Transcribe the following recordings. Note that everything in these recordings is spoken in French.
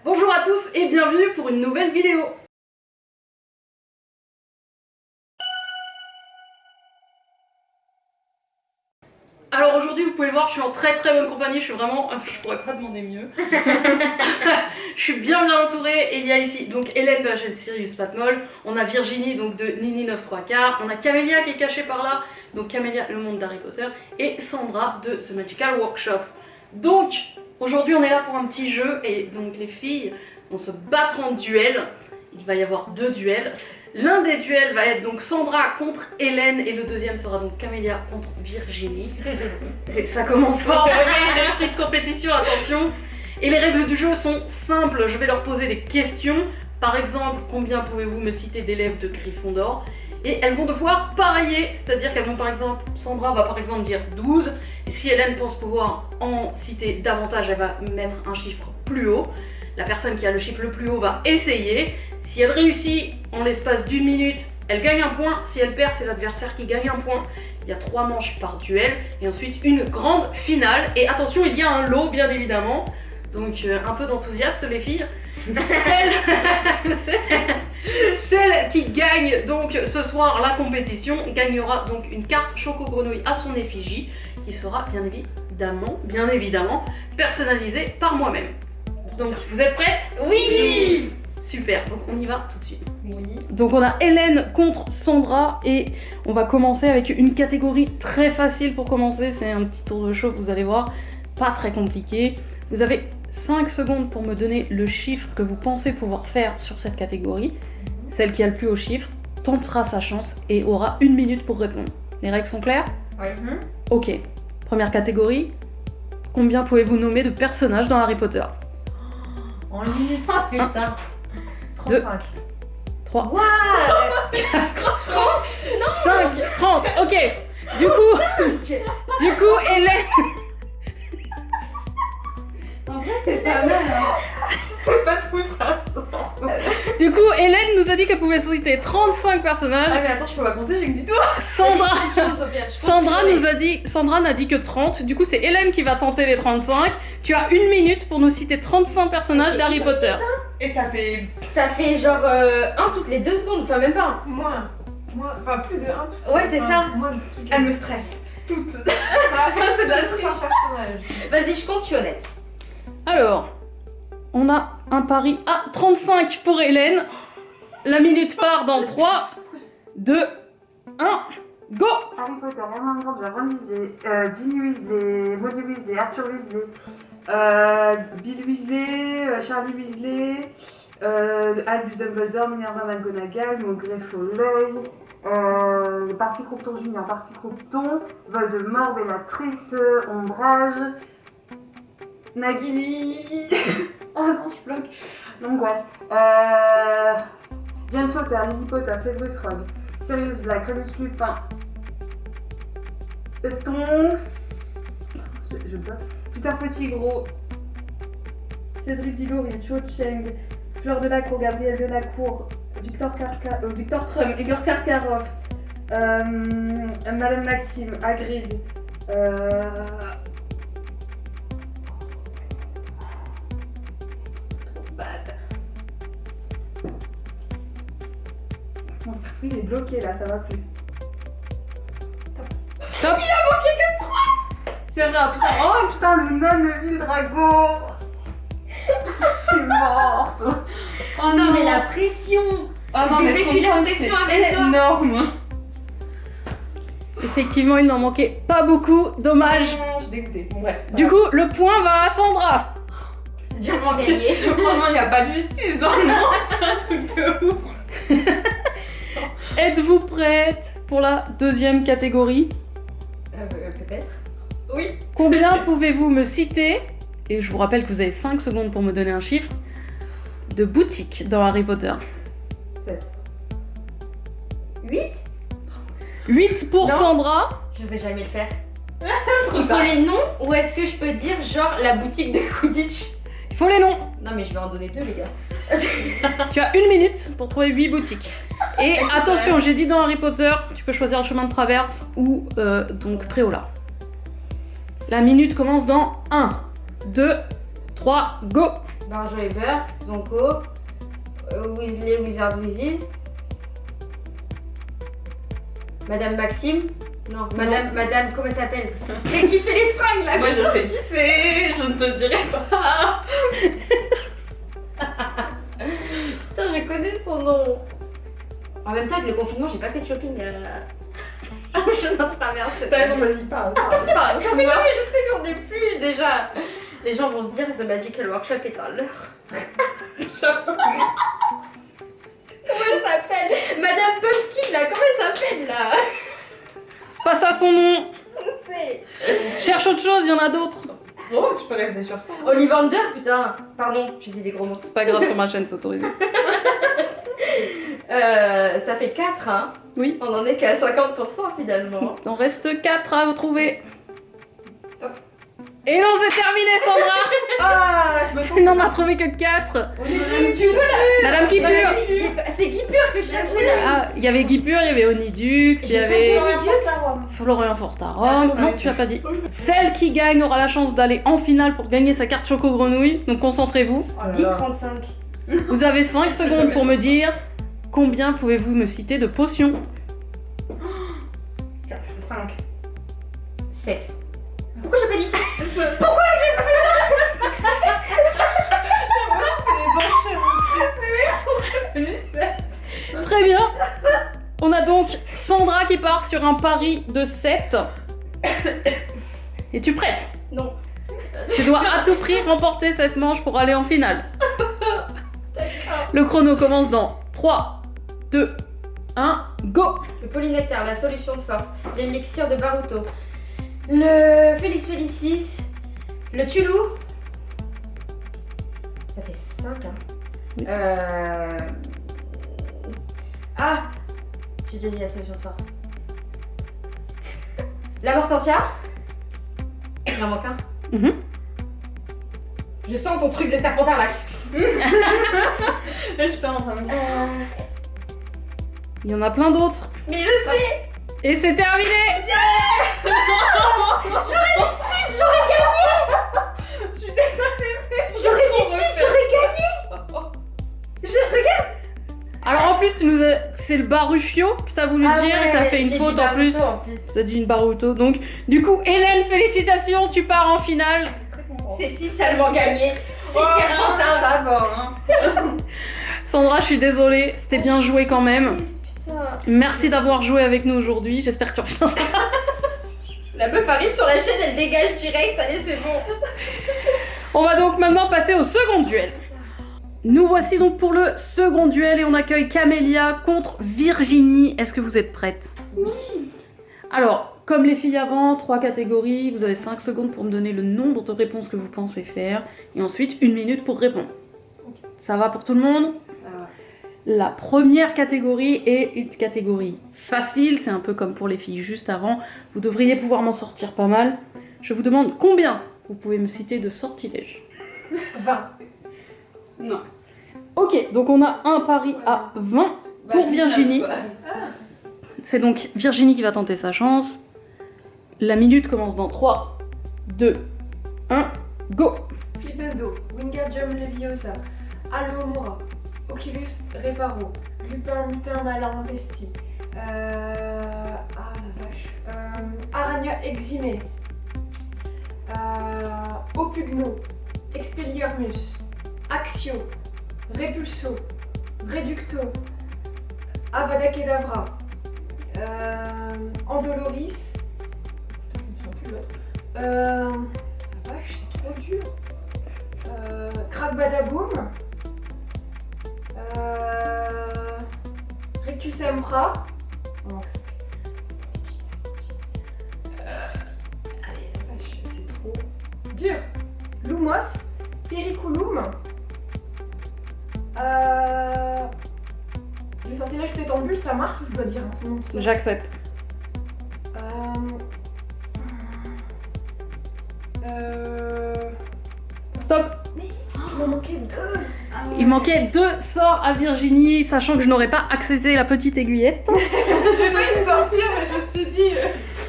Bonjour à tous et bienvenue pour une nouvelle vidéo. Alors aujourd'hui vous pouvez le voir, je suis en très bonne compagnie, je pourrais pas demander mieux. Je suis bien entourée et il y a ici donc Hélène de la chaîne Sirius Patmol, on a Virginie donc de Nini 9 3/4, on a Camélia qui est cachée par là, donc Camélia le monde d'Harry Potter, et Sandra de The Magical Workshop. Donc aujourd'hui on est là pour un petit jeu et donc les filles vont se battre en duel, il va y avoir 2 duels. L'un des duels va être donc Sandra contre Hélène et le deuxième sera donc Camélia contre Virginie. Ça commence fort, vous voyez, l'esprit de compétition, attention. Et les règles du jeu sont simples, je vais leur poser des questions. Par exemple, combien pouvez-vous me citer d'élèves de Gryffondor? Et elles vont devoir pareiller, c'est-à-dire qu'elles vont par exemple, Sandra va par exemple dire 12. Et si Hélène pense pouvoir en citer davantage, elle va mettre un chiffre plus haut. La personne qui a le chiffre le plus haut va essayer. Si elle réussit en l'espace d'1 minute, elle gagne un point. Si elle perd, c'est l'adversaire qui gagne un point. Il y a 3 manches par duel et ensuite une grande finale. Et attention, il y a un lot bien évidemment. Donc un peu d'enthousiasme les filles. Celle qui gagne donc ce soir la compétition gagnera donc une carte Choco Grenouille à son effigie qui sera bien évidemment personnalisée par moi-même. Donc vous êtes prêtes? Oui. Super, donc on y va tout de suite. Oui. Donc on a Hélène contre Sandra et on va commencer avec une catégorie très facile pour commencer. C'est un petit tour de chauffe, vous allez voir, pas très compliqué. Vous avez 5 secondes pour me donner le chiffre que vous pensez pouvoir faire sur cette catégorie. Celle qui a le plus haut chiffre tentera sa chance et aura 1 minute pour répondre. Les règles sont claires? Oui. Ok. Première catégorie. Combien pouvez-vous nommer de personnages dans Harry Potter? En ligne, ça putain. 35. 3. What 30 5. 30. Ok. Du coup, Hélène. En vrai, c'est pas mal, hein. Je sais pas trop ça sort. Du coup, Hélène nous a dit qu'elle pouvait citer 35 personnages. Ah mais attends, je peux pas compter, j'ai que dit tout. Sandra n'a dit que 30. Du coup, c'est Hélène qui va tenter les 35. Tu as 1 minute pour nous citer 35 personnages d'Harry Potter. Et ça fait... Ça fait genre 1 toutes les 2 secondes, enfin même pas. Moins, enfin plus de 1. Ouais, c'est ça. Elle me stresse. Toutes. Ça c'est de la triche. Vas-y, je compte, je suis honnête. Alors, on a un pari à 35 pour Hélène. La minute part dans 3, 2, 1, go! Harry Potter, Hermione Granger, Ron Weasley, Ginny Weasley, Molly Weasley, Arthur Weasley, Bill Weasley, Charlie Weasley, Albus Dumbledore, Minerva McGonagall, Maugrey Folleuil, Barty Croughton Junior, Barty Croughton, Voldemort, Bellatrix, Ombrage, Nagini. Oh non, je bloque. L'angoisse. James Potter, Lily Potter, Severus Rogue, Sirius Black, Remus Lupin, Tonks. Je bloque. Peter Pettigrew, Cédric Diggory, Cho Cheng, Fleur de la Cour, Gabriel de la Cour, Victor Krum, Igor Karkaroff, Madame Maxime, Hagrid, mon circuit il est bloqué là, ça va plus. Top. Il a manqué que 3. C'est vrai, putain. Oh putain, le nain de Vildrago. Je suis morte. Oh Non, mais la pression. Ah non, J'ai mais vécu la 35, pression c'est avec toi. énorme. Effectivement, il n'en manquait pas beaucoup. Dommage. Je suis dégoûtée. Bon, bref. Du coup, le point va à Sandra. Durement gagné. Franchement, il n'y a pas de justice dans le monde. C'est un truc de ouf. Êtes-vous prête pour la deuxième catégorie? Peut-être. Oui. Combien pouvez-vous me citer, et je vous rappelle que vous avez 5 secondes pour me donner un chiffre, de boutiques dans Harry Potter? 7. 8. 8 pour Non. Sandra. Je vais jamais le faire. Il faut les noms ou est-ce que je peux dire genre la boutique de Quidditch? Il faut les noms. Non mais je vais en donner 2 les gars. Tu as 1 minute pour trouver 8 boutiques. Et attention, j'ai dit dans Harry Potter, tu peux choisir le chemin de traverse ou donc Préola. La minute commence dans 1, 2, 3, go. Barjo et Burke, Zonko, Weasley, Wizard, Wizzies. Madame Maxime. Non, Madame, comment elle s'appelle? C'est qui fait les fringues là? Moi je sais qui c'est, je ne te dirai pas. Putain, je connais son nom. En même temps, avec le confinement, j'ai pas fait de shopping au chemin de traverse. T'as raison, vas-y, parle. Mais non, mais je sais que j'en ai plus déjà. Les gens vont se dire que ce Magical Workshop est un leurre. Comment elle s'appelle? Madame Pumpkin là, comment elle s'appelle là? C'est pas ça son nom. C'est Cherche autre chose, il y en a d'autres. Oh, tu peux rester sur ça. Ollivander, putain. Pardon, j'ai dit des gros mots. C'est pas grave, sur ma chaîne, c'est autorisé. Ça fait 4, hein. Oui. On en est qu'à 50% finalement. Il en reste 4 à vous trouver. Et non, c'est terminé, Sandra. Ah, je me Tu n'en as trouvé que 4. Tu vois là? Madame Guipure. C'est Guipure que je cherchais là. Ah, il y avait Guipure, il y avait Onidux, il y J'ai pas avait dit Onidux. Florian Fortarom. Non, tu l'as pas dit. Celle qui gagne aura la chance d'aller en finale pour gagner sa carte Choco Grenouille. Donc concentrez-vous. 10,35. Vous avez 5 secondes pour me dire combien pouvez-vous me citer de potions. 5. 7. Pourquoi j'ai pas dit 6? Très bien. On a donc Sandra qui part sur un pari de 7. Es-tu prête? Non. Tu dois à tout prix remporter cette manche pour aller en finale. Le chrono commence dans 3, 2, 1, go! Le polynectar, la solution de force, l'élixir de Baruto, le Félix Félicis, le Tulou. Ça fait 5, hein. Oui. Ah! J'ai déjà dit la solution de force. La Mortensia. Il en manque un. Mhm. Je sens ton truc de serpentard là. J'étais en train de me dire. Il y en a plein d'autres. Mais je sais! Et c'est terminé! J'aurais gagné! Je suis désolée. J'aurais dit 6, j'aurais gagné! Regarde! Alors en plus, c'est le Baruchio que t'as voulu dire et t'as fait une faute en plus. C'est dit une Baruto. Donc, du coup, Hélène, félicitations, tu pars en finale. C'est 6 seulement gagné. 6 serpentins! Ça va, hein. Sandra, je suis désolée, c'était bien joué quand même. Putain. Merci d'avoir joué avec nous aujourd'hui. J'espère que tu reviendras. La meuf arrive sur la chaîne, elle dégage direct. Allez, c'est bon. On va donc maintenant passer au second duel. Nous voici donc pour le second duel et on accueille Camélia contre Virginie. Est-ce que vous êtes prêtes? Oui. Alors, comme les filles avant, 3 catégories. Vous avez 5 secondes pour me donner le nombre de réponses que vous pensez faire. Et ensuite, 1 minute pour répondre. Ça va pour tout le monde? La première catégorie est une catégorie facile. C'est un peu comme pour les filles juste avant. Vous devriez pouvoir m'en sortir pas mal. Je vous demande combien vous pouvez me citer de sortilèges. 20. Non. Ok, donc on a un pari à 20 pour Virginie. C'est donc Virginie qui va tenter sa chance. La minute commence dans 3, 2, 1, go! Flipendo, Wingardium Leviosa, Alohomora, Oculus Reparo, Lupin Mutin Malin Investi, ah la vache, Arania Eximé, Opugno, Expelliarmus, Axio, Repulso, Reducto, Avada Kedavra, Andoloris, putain, je me souviens plus de l'autre. La vache, c'est trop dur. Krakbadaboum, Rictus Empra. Oh, ça allez, la vache, c'est trop dur. Lumos, Periculum. Le sortilège tête en bulle, ça marche ou je dois dire hein, c'est non, ça. J'accepte. Stop! Il m'en manquait 2. Il manquait 2 sorts à Virginie, sachant que je n'aurais pas accepté la petite aiguillette. J'ai failli sortir, mais je me suis dit.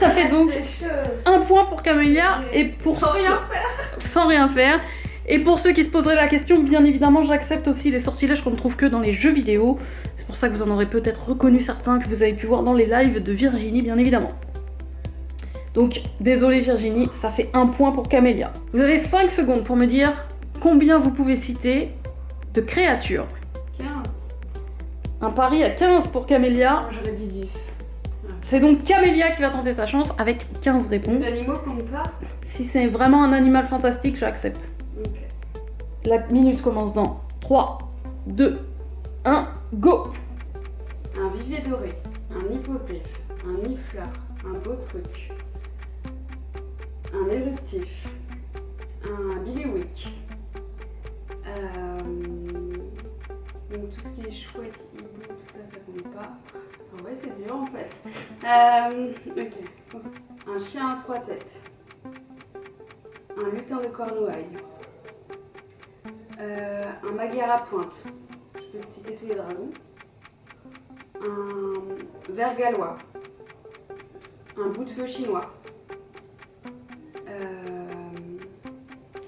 Ça fait donc C'est chaud. 1 point pour Camélia et pour Sans rien faire. Sans rien faire. Et pour ceux qui se poseraient la question, bien évidemment, j'accepte aussi les sortilèges qu'on ne trouve que dans les jeux vidéo. C'est pour ça que vous en aurez peut-être reconnu certains que vous avez pu voir dans les lives de Virginie, bien évidemment. Donc, désolé Virginie, ça fait 1 point pour Camélia. Vous avez 5 secondes pour me dire combien vous pouvez citer de créatures. 15. Un pari à 15 pour Camélia. Moi, j'aurais dit 10. C'est donc Camélia qui va tenter sa chance avec 15 réponses. Les animaux comptent pas. Si c'est vraiment un animal fantastique, j'accepte. Ok. La minute commence dans 3, 2, 1, go! Un vivier doré, un hippogriffe, un nifleur, un beau truc, un éruptif, un billywick. Donc tout ce qui est chouette, hibou, tout ça, ça compte pas. Ah ouais, c'est dur en fait. Ok. Un chien à 3 têtes. Un lutin de Cornouailles. Un maguire à pointe. Je peux te citer tous les dragons. Un ver gallois. Un bout de feu chinois.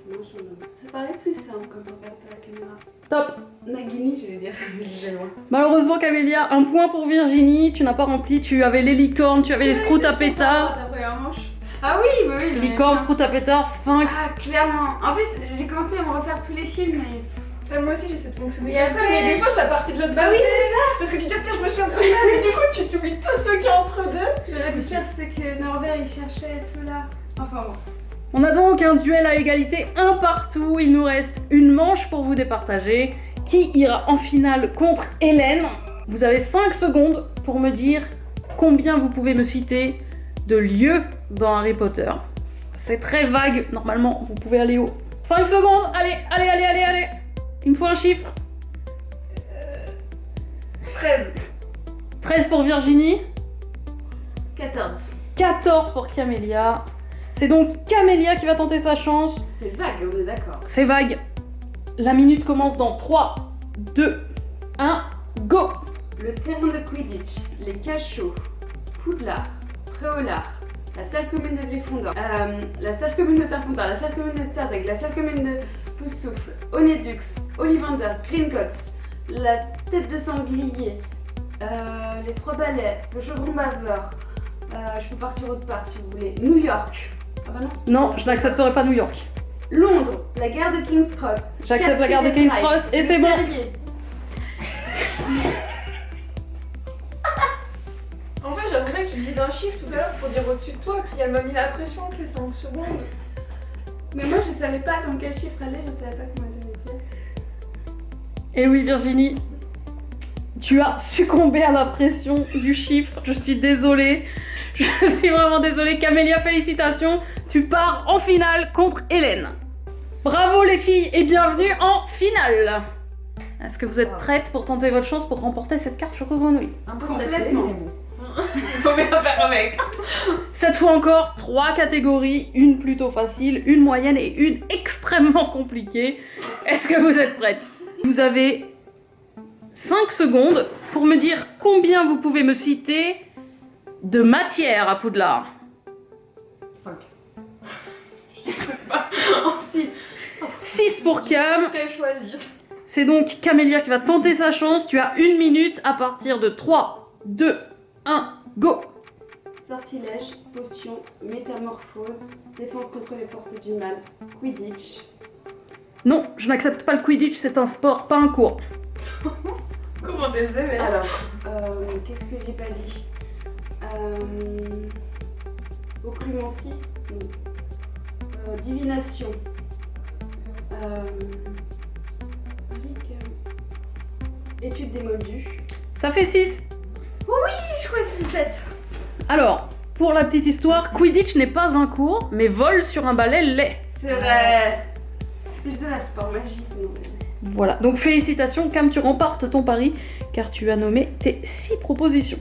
Non, ça paraît plus simple quand on regarde la caméra. Top! Nagini, je vais dire, je disais loin. Malheureusement Camélia, 1 point pour Virginie, tu n'as pas rempli, tu avais les licornes, tu avais les scroutes à pétard. T'as pris un manche. Ah oui, bah oui. le Licorne, même. scroutes à pétard, sphinx. Ah, clairement. En plus, j'ai commencé à me refaire tous les films et... Enfin, moi aussi j'ai cette fonctionnalité. Et après, mais des les fois ça partit de l'autre Bah oui, côté. c'est ça. Parce que tu dis, tiens, je me souviens de celui-là, mais du coup tu oublies tous ceux qui sont entre deux. J'aurais dû faire ce que Norbert il cherchait et tout là. Enfin bon. On a donc un duel à égalité, 1 partout, il nous reste une manche pour vous départager. Qui ira en finale contre Hélène? Vous avez 5 secondes pour me dire combien vous pouvez me citer de lieux dans Harry Potter. C'est très vague, normalement vous pouvez aller haut. 5 secondes, allez. Il me faut un chiffre. 13. 13 pour Virginie, 14. 14 pour Camélia. C'est donc Camélia qui va tenter sa chance. C'est vague, on est d'accord. C'est vague. La minute commence dans 3, 2, 1, go! Le terrain de Quidditch, les cachots, Poudlard, Préolard, la salle commune de Gryffondor, la salle commune de Serpentard, la salle commune de Serdaigle, la salle commune de Poussoufle, Onédux, Ollivander, Gringotts, la tête de sanglier, les 3 balais, le chaudron baveur, je peux partir autre part si vous voulez, New York. Ah bah non, c'est pas Non, New York. je n'accepterai pas New York. Londres, la gare de King's Cross. J'accepte la gare de King's Cross et c'est bon. En fait, j'aimerais que tu dises un chiffre tout à l'heure pour dire au-dessus de toi, puis elle m'a mis la pression avec les 5 secondes. Mais moi je savais pas dans quel chiffre aller, je savais pas comment je vais dire. Et oui Virginie, tu as succombé à la pression du chiffre, je suis désolée. Je suis vraiment désolée. Camélia, félicitations, tu pars en finale contre Hélène. Bravo les filles et bienvenue en finale. Est-ce que vous êtes prêtes pour tenter votre chance pour remporter cette carte Choco Grenouille? Un peu complètement. Faut bien faire avec. Cette fois encore, 3 catégories, une plutôt facile, une moyenne et une extrêmement compliquée. Est-ce que vous êtes prêtes? Vous avez 5 secondes pour me dire combien vous pouvez me citer de matière à Poudlard. 5. 6. 6 pour Cam. Qu'elle choisisse. C'est donc Camélia qui va tenter sa chance. Tu as 1 minute à partir de 3, 2, 1, go! Sortilège, potion, métamorphose, défense contre les forces du mal, Quidditch. Non, je n'accepte pas le Quidditch, c'est un sport, pas un cours. Comment t'es sévère? Alors, qu'est-ce que j'ai pas dit? Occlumencie, divination. Étude des moldus. Ça fait 6. Je crois que c'est 7. Alors, pour la petite histoire, Quidditch n'est pas un cours, mais vol sur un balai l'est. C'est vrai. Je disais la sport magique, non mais... Voilà, donc félicitations Cam, tu remportes ton pari, car tu as nommé tes 6 propositions.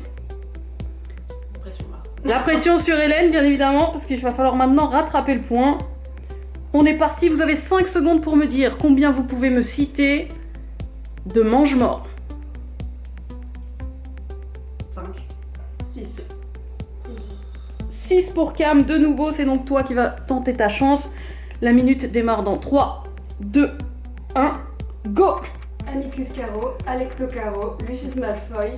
Pression là. La pression sur Hélène, bien évidemment, parce qu'il va falloir maintenant rattraper le point. On est parti, vous avez 5 secondes pour me dire combien vous pouvez me citer de mange-morts. 5. 6. 6 pour Cam, de nouveau, c'est donc toi qui vas tenter ta chance. La minute démarre dans 3, 2, 1, go! Amicus Caro, Alecto Caro, Lucius Malfoy,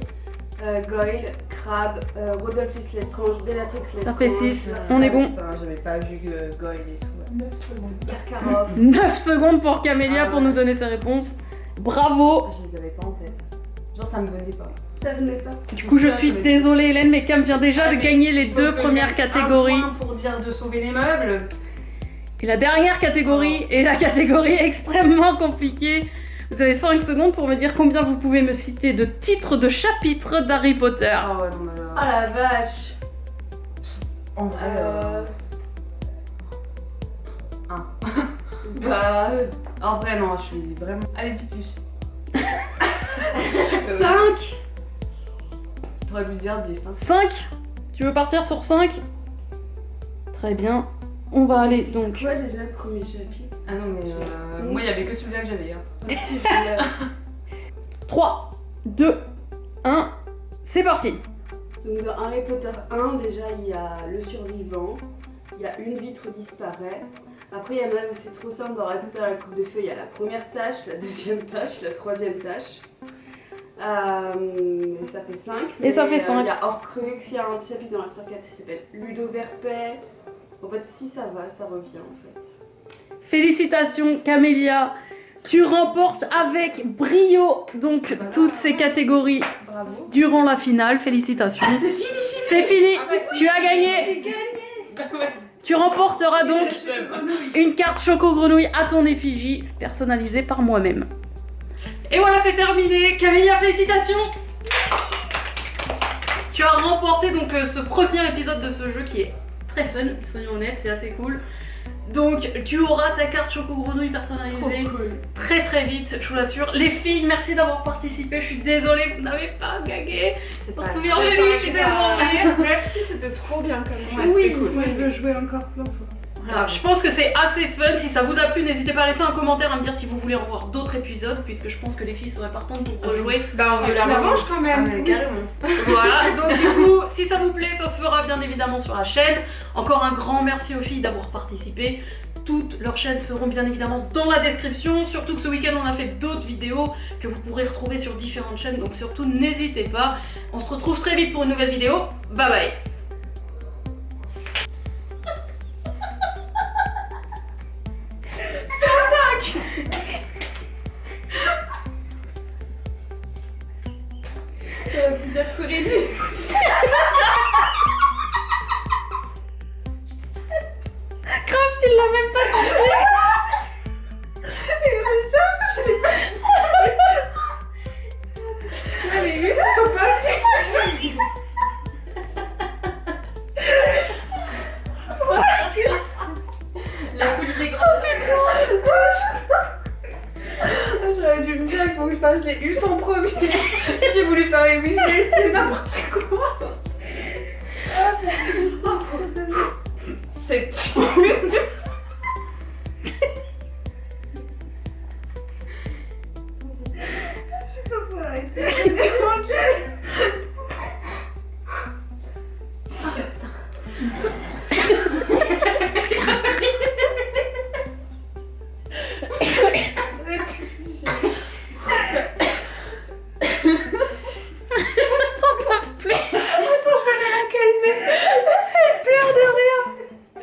Goyle, Crabbe, Rodolphus Lestrange, Bellatrix Lestrange. Ça fait 6, on est bon. J'avais pas vu Goyle et tout. 9 secondes. Karkaroff. 9 secondes pour Camélia Ah pour ouais. nous donner ses réponses. Bravo! Je les avais pas en tête. Genre ça me venait pas. Ça venait pas. Du coup, je suis désolée, Hélène, mais Cam vient déjà Ah, de mais gagner les Faut 2 que premières j'ai catégories. un point pour dire de sauver les meubles. Et la dernière catégorie est la catégorie extrêmement compliquée. Vous avez 5 secondes pour me dire combien vous pouvez me citer de titres de chapitres d'Harry Potter. Ah ouais, non, mais là. Ah la vache. En vrai. Bah. En vrai, non, je suis vraiment. Allez, dis plus. 5. T'aurais pu dire 10. Hein. 5? Tu veux partir sur 5? Très bien. On va aller C'est donc. quoi déjà le premier chapitre? Ah non, mais moi, il y avait que celui-là que j'avais. Hein. Aussi, je l'ai. 3, 2, 1, c'est parti. Donc dans Harry Potter 1, déjà il y a le survivant, il y a une vitre disparaît. Après il y a même, c'est trop simple, dans Harry Potter la coupe de feu, il y a la première tâche, la deuxième tâche, la troisième tâche. Ça fait 5. Et ça fait 5. Il y a Horcrux, il y a un chapitre dans Harry Potter 4 qui s'appelle Ludo Verpet. En fait si ça va, ça revient en fait. Félicitations Camélia. Tu remportes avec brio donc toutes ces catégories Bravo. durant la finale. Félicitations. C'est fini. C'est fini. Ah ouais. Tu as gagné. Tu remporteras donc une carte Choco Grenouille à ton effigie, personnalisée par moi-même. Et voilà, c'est terminé. Camélia, félicitations. Tu as remporté donc ce premier épisode de ce jeu qui est très fun, soyons honnêtes, c'est assez cool. Donc tu auras ta carte Choco Grenouille personnalisée très très vite, je vous l'assure. Les filles, merci d'avoir participé, je suis désolée, vous n'avez pas gagné. Pour tout Virginie, je suis désolée. Merci, c'était trop bien comme jeu. Oui, moi je veux jouer encore plein de fois. Voilà, je pense que c'est assez fun. Si ça vous a plu, n'hésitez pas à laisser un commentaire à me dire si vous voulez en voir d'autres épisodes, puisque je pense que les filles seraient partantes pour rejouer. Bah on veut la revanche quand Ah, même. mais carrément. Voilà, donc du coup, si ça vous plaît, ça se fera bien évidemment sur la chaîne. Encore un grand merci aux filles d'avoir participé. Toutes leurs chaînes seront bien évidemment dans la description. Surtout que ce week-end, on a fait d'autres vidéos que vous pourrez retrouver sur différentes chaînes. Donc surtout, n'hésitez pas. On se retrouve très vite pour une nouvelle vidéo. Bye bye. Vous êtes réduit. Grave, tu l'as même pas senti. Ah, mais eux, ils sont pas faits. La folie des grands. J'aurais dû me dire, il faut que je fasse les Huches en premier. J'ai voulu faire les Weasley, c'est n'importe quoi. C'est